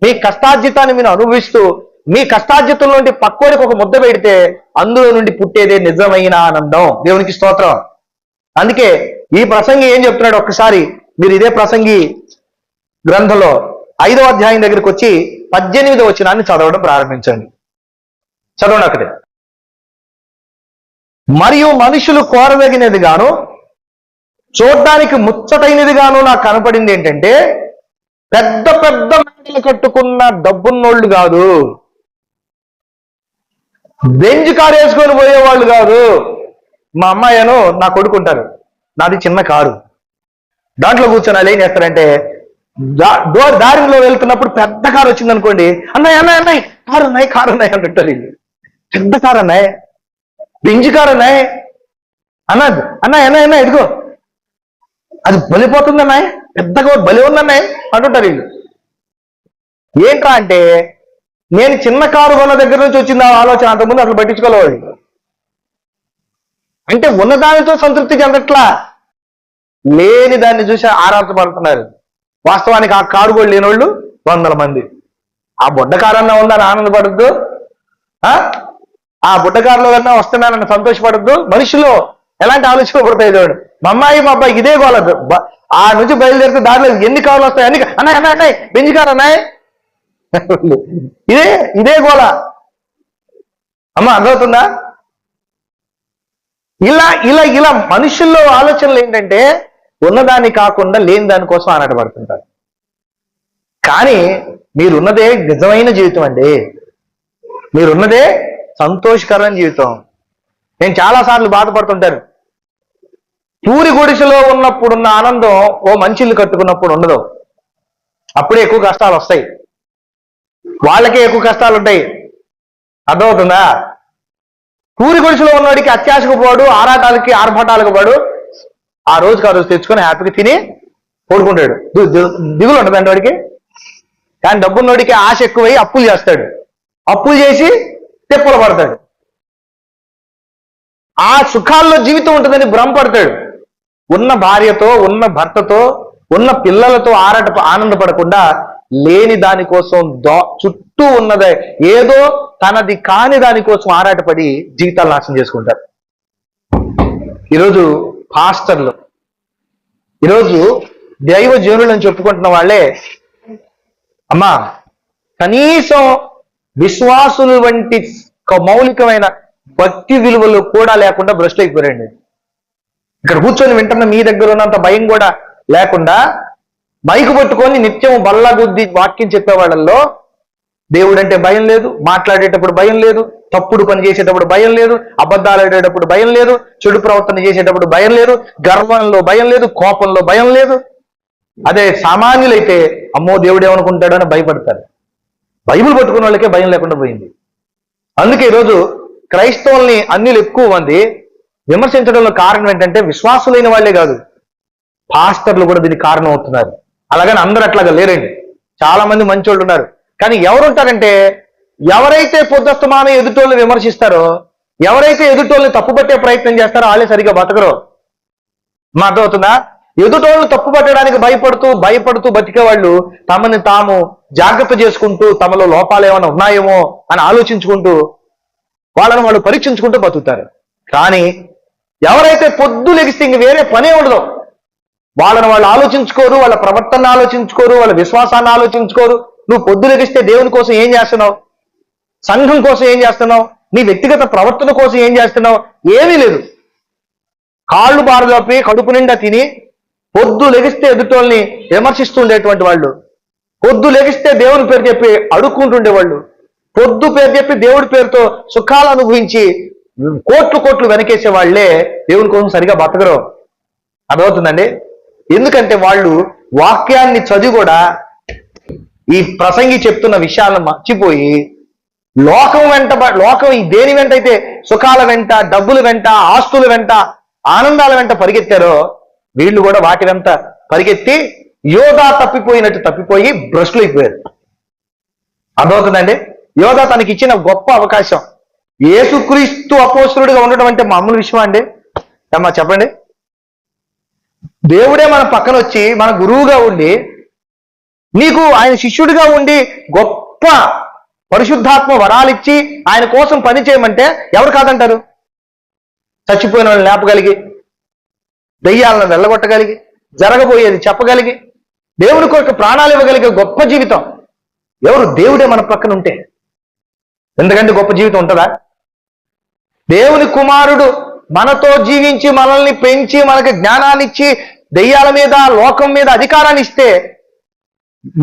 మీ కష్టార్జితాన్ని మీరు అనుభవిస్తూ మీ కష్టార్జితం నుండి పక్కోడికి ఒక ముద్ద పెడితే అందులో నుండి పుట్టేదే నిజమైన ఆనందం. దేవునికి స్తోత్రం. అందుకే ఈ ప్రసంగి ఏం చెప్తున్నాడు ఒక్కసారి మీరు ఇదే ప్రసంగి గ్రంథంలో 5వ అధ్యాయం దగ్గరికి వచ్చి 18వ వచనాన్ని చదవడం ప్రారంభించండి. చదవండి అక్కడే. మరియు మనుషులు కోరదగినది గాను చూడ్డానికి ముచ్చటైనది గాను నాకు కనపడింది ఏంటంటే, పెద్ద పెద్ద మేడలు కట్టుకున్న డబ్బున్నోళ్ళు కాదు, బెంజ్ కారు వేసుకొని పోయేవాళ్ళు కాదు. మా అమ్మాయిను నా కొడుకుంటారు, నాది చిన్న కారు, దాంట్లో కూర్చొని వాళ్ళు ఏం చేస్తారంటే దారిలో వెళ్తున్నప్పుడు పెద్ద కారు వచ్చింది అనుకోండి, అన్నయ్య అన్నయ్య అన్నయ్య కారు ఉన్నాయి అంటుంటారు వీళ్ళు. పెద్ద కారు అన్నాయి, బెంజ్ కారు అన్నాయి అన్నది, అన్నయ్య అన్నయ్య అన్నయ్య ఇదిగో అది బలిపోతుంది అన్నాయి, పెద్దగా బలి ఉందన్నాయి అంటుంటారు వీళ్ళు. ఏంట్రా అంటే నేను చిన్న కారు కొన్న దగ్గర నుంచి వచ్చింది ఆ ఆలోచన, అంతకుముందు అసలు పట్టించుకోవాలి. అంటే ఉన్నదానితో సంతృప్తి చెందట్లా, లేని దాన్ని చూసి ఆరాటపడుతున్నారు. వాస్తవానికి ఆ కారు కూడా లేని వాళ్ళు 100 మంది. ఆ బుడ్డ కారు అన్నా ఉందని ఆనందపడద్దు, ఆ బుడ్డ కారులో కన్నా వస్తున్నానని సంతోషపడద్దు. మనిషిలో ఎలాంటి ఆలోచన పడతాయి చూడు. మా అమ్మాయి మా అబ్బాయికి ఇదే గోలదు. ఆ నుంచి బయలుదేరితే దారిలో ఎన్ని కార్లు వస్తాయి, అన్ని అన్నాయి అన్నాయి అన్నాయి బెంజ్ కారు అన్నాయి, ఇదే గోల. అమ్మ అర్థమవుతుందా? ఇలా ఇలా ఇలా మనుషుల్లో ఆలోచనలు ఏంటంటే ఉన్నదాన్ని కాకుండా లేని దానికోసం ఆరాటపడుతుంటారు. కానీ మీరున్నదే నిజమైన జీవితం అండి, మీరున్నదే సంతోషకరమైన జీవితం. నేను చాలాసార్లు బాధపడుతుంటాను, పూరి గుడిసెలో ఉన్నప్పుడున్న ఆనందం ఓ మంచి ఇల్లు కట్టుకున్నప్పుడు ఉండదు. అప్పుడే ఎక్కువ కష్టాలు వస్తాయి, వాళ్ళకే ఎక్కువ కష్టాలు ఉంటాయి. అర్థమవుతుందా? పూరి గుడిసెలో ఉన్నవాడికి అత్యాశకు పోడు, ఆరాటాలకి ఆర్భటాలకు పోడు, ఆ రోజుకి ఆ రోజు తెచ్చుకొని హ్యాపీగా తిని పడుకుంటాడు, దిగులు ఉండదండి వాడికి. కానీ డబ్బున్నోడికి ఆశ ఎక్కువై అప్పులు చేస్తాడు, అప్పులు చేసి తెప్పలు పడతాడు. ఆ సుఖాల్లో జీవితం ఉంటుందని భ్రమపడతాడు. ఉన్న భార్యతో, ఉన్న భర్తతో, ఉన్న పిల్లలతో ఆనందపడకుండా లేని దానికోసం చుట్టూ ఉన్నదే ఏదో తనది కాని దానికోసం ఆరాటపడి జీవితాలు నాశనం చేసుకుంటారు. ఈరోజు పాస్టర్లు, ఈరోజు దైవ జనులని చెప్పుకుంటున్న వాళ్ళే అమ్మా కనీసం విశ్వాసులు వంటి మౌలికమైన భక్తి విలువలు కూడా లేకుండా భ్రష్టు అయిపోయారండి. ఇక్కడ కూర్చొని వింటున్న మీ దగ్గర ఉన్నంత భయం కూడా లేకుండా మైకు పట్టుకొని నిత్యం బల్లగుద్ది వాక్యం చెప్పే వాళ్ళల్లో దేవుడు అంటే భయం లేదు, మాట్లాడేటప్పుడు భయం లేదు, తప్పుడు పని చేసేటప్పుడు భయం లేదు, అబద్ధాలు ఆడేటప్పుడు భయం లేదు, చెడు ప్రవర్తన చేసేటప్పుడు భయం లేదు, గర్వంలో భయం లేదు, కోపంలో భయం లేదు. అదే సామాన్యులైతే అమ్మో దేవుడు ఏమనుకుంటాడో అని భయపడతారు. బైబిల్ పట్టుకున్న వాళ్ళకే భయం లేకుండా పోయింది. అందుకే ఈరోజు క్రైస్తవుల్ని అన్యులు ఎక్కువ మంది విమర్శించడంలో కారణం ఏంటంటే విశ్వాసులైన వాళ్ళే కాదు, పాస్టర్లు కూడా దీనికి కారణం అవుతున్నారు. అలాగని అందరూ అట్లాగా లేరండి, చాలా మంది మంచోళ్ళు ఉన్నారు. కానీ ఎవరుంటారంటే ఎవరైతే పొద్దుస్తమానం ఎదుటోళ్ళని విమర్శిస్తారో, ఎవరైతే ఎదుటోళ్ళని తప్పుపట్టే ప్రయత్నం చేస్తారో వాళ్ళే సరిగా బతకరు. మా అర్థమవుతుందా? ఎదుటోళ్ళు తప్పు పట్టడానికి భయపడుతూ బతికే వాళ్ళు తమని తాము జాగ్రత్త చేసుకుంటూ తమలో లోపాలు ఏమైనా ఉన్నాయేమో అని ఆలోచించుకుంటూ వాళ్ళని వాళ్ళు పరీక్షించుకుంటూ బతుకుతారు. కానీ ఎవరైతే పొద్దు లెగిస్తే ఇంక వేరే పనే ఉండదు, వాళ్ళని వాళ్ళు ఆలోచించుకోరు, వాళ్ళ ప్రవర్తన ఆలోచించుకోరు, వాళ్ళ విశ్వాసాన్ని ఆలోచించుకోరు. నువ్వు పొద్దు లెగిస్తే దేవుని కోసం ఏం చేస్తున్నావు, సంఘం కోసం ఏం చేస్తున్నావు, నీ వ్యక్తిగత ప్రవర్తన కోసం ఏం చేస్తున్నావు, ఏమీ లేదు. కాళ్ళు బారదప్పి కడుపు నిండా తిని పొద్దు లెగిస్తే ఎదుటోళ్ళని విమర్శిస్తుండేటువంటి వాళ్ళు, పొద్దు లెగిస్తే దేవుని పేరు చెప్పి అడుక్కుంటుండేవాళ్ళు, పొద్దు పేరు చెప్పి దేవుడి పేరుతో సుఖాలు అనుభవించి కోట్లు వెనకేసే వాళ్లే దేవుని కోసం సరిగా బతకరు. అర్థమవుతుందండి? ఎందుకంటే వాళ్ళు వాక్యాన్ని చదివి కూడా ఈ ప్రసంగి చెప్తున్న విషయాలను మర్చిపోయి లోకం దేని వెంట అయితే సుఖాల వెంట, డబ్బుల వెంట, ఆస్తుల వెంట, ఆనందాల వెంట పరిగెత్తారో వీళ్ళు కూడా వాటి వెంట పరిగెత్తి యోధా తప్పిపోయినట్టు తప్పిపోయి భ్రష్టులు అయిపోయారు. అర్థమవుతుందండి? యోధా తనకి ఇచ్చిన గొప్ప అవకాశం, యేసుక్రీస్తు అపోస్తలుడిగా ఉండడం అంటే మామూలు విషయం అండి? అమ్మా చెప్పండి. దేవుడే మన పక్కన వచ్చి మన గురువుగా ఉండి నీకు ఆయన శిష్యుడిగా ఉండి గొప్ప పరిశుద్ధాత్మ వరాలిచ్చి ఆయన కోసం పని చేయమంటే ఎవరు కాదంటారు? చచ్చిపోయిన వాళ్ళని లేపగలిగి, దెయ్యాలను వెళ్ళగొట్టగలిగి, జరగబోయేది చెప్పగలిగి, దేవుని కొరకు ప్రాణాలు ఇవ్వగలిగే గొప్ప జీవితం ఎవరు? దేవుడే మన పక్కన ఉంటే. ఎందుకంటే గొప్ప జీవితం ఉంటుందా? దేవుని కుమారుడు మనతో జీవించి మనల్ని పెంచి మనకి జ్ఞానాన్ని ఇచ్చి దెయ్యాల మీద లోకం మీద అధికారాన్ని ఇస్తే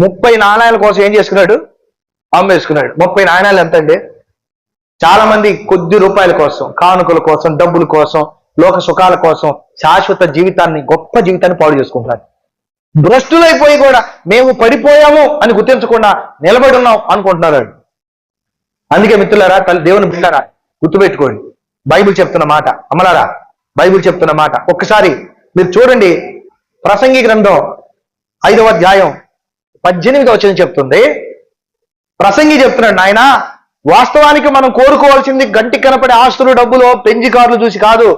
30 నాణాల కోసం ఏం చేసుకున్నాడు? అమ్మేసుకున్నాడు. 30 నాణాలు ఎంత అండి? చాలా మంది కొద్ది రూపాయల కోసం, కానుకల కోసం, డబ్బుల కోసం, లోక సుఖాల కోసం శాశ్వత జీవితాన్ని, గొప్ప జీవితాన్ని పాడు చేసుకుంటున్నారు. భ్రష్టులైపోయి కూడా మేము పడిపోయాము అని గుర్తించకుండా నిలబడి ఉన్నాం అనుకుంటున్నారు. అందుకే మిత్రులారా, దేవుని బిడ్డలారా, గుర్తుపెట్టుకోండి, బైబిల్ చెప్తున్న మాట, అమ్మలారా, బైబిల్ చెప్తున్న మాట ఒక్కసారి మీరు చూడండి. ప్రసంగి గ్రంథం 5వ అధ్యాయం 18వ వచనం చెప్తుంది. ప్రసంగి చెప్తున్నాడు, నాయనా, వాస్తవానికి మనం కోరుకోవాల్సింది గంటికి కనపడే ఆస్తులు, డబ్బులు, పెంచి కార్లు చూసి కాదు,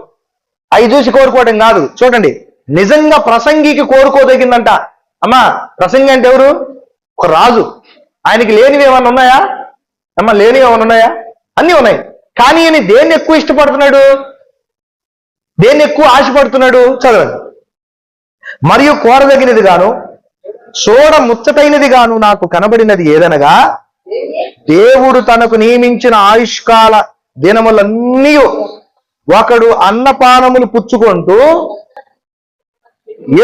అవి చూసి కోరుకోవడం కాదు. చూడండి, నిజంగా ప్రసంగికి కోరుకోదగిందంట. అమ్మా, ప్రసంగి అంటే ఎవరు? ఒక రాజు. ఆయనకి లేనివి ఏమన్నా ఉన్నాయా? అమ్మా, లేనివి ఏమన్నా ఉన్నాయా? అన్నీ ఉన్నాయి. కానీ ఈయన దేన్ని ఎక్కువ ఇష్టపడుతున్నాడు? దేన్ని ఎక్కువ ఆశపడుతున్నాడు? చదవండి. మరియు కోరదగినది గాను చూడ ముచ్చటైనది గాను నాకు కనబడినది ఏదనగా, దేవుడు తనకు నియమించిన ఆయుష్కాల దినములన్నీ ఒకడు అన్నపానములు పుచ్చుకుంటూ,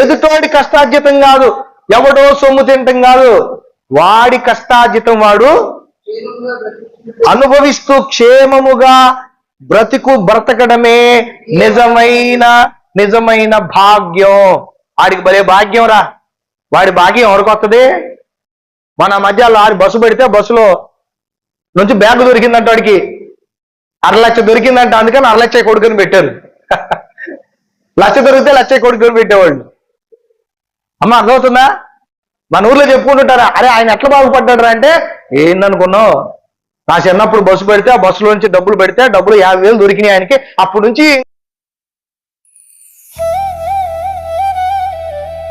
ఎదుటోడి కష్టార్జితం కాదు, ఎవడో సొమ్ము తింటం కాదు, వాడి కష్టార్జితం వాడు అనుభవిస్తూ క్షేమముగా బ్రతకడమే నిజమైన భాగ్యం. వాడికి భలే భాగ్యం రా. వాడి భాగ్యం ఎవరికి వస్తుంది? మన మధ్యలో ఆడి బస్సు పెడితే బస్సులో నుంచి బ్యాగ్ దొరికిందంట, వాడికి 1,00,000 దొరికిందంట, అందుకని 1,00,000 కొడుకుని పెట్టారు. 1,00,000 దొరికితే 1,00,000 కొడుకుని పెట్టేవాళ్ళు. అమ్మ, అర్థమవుతుందా? మన ఊర్లో చెప్పుకుంటుంటారా, అరే ఆయన ఎట్లా బాగుపడ్డాడు రా అంటే, ఏందనుకున్నావు, నా చిన్నప్పుడు బస్సు పెడితే ఆ బస్సులో నుంచి డబ్బులు పెడితే డబ్బులు 50,000 దొరికినాయి ఆయనకి, అప్పటి నుంచి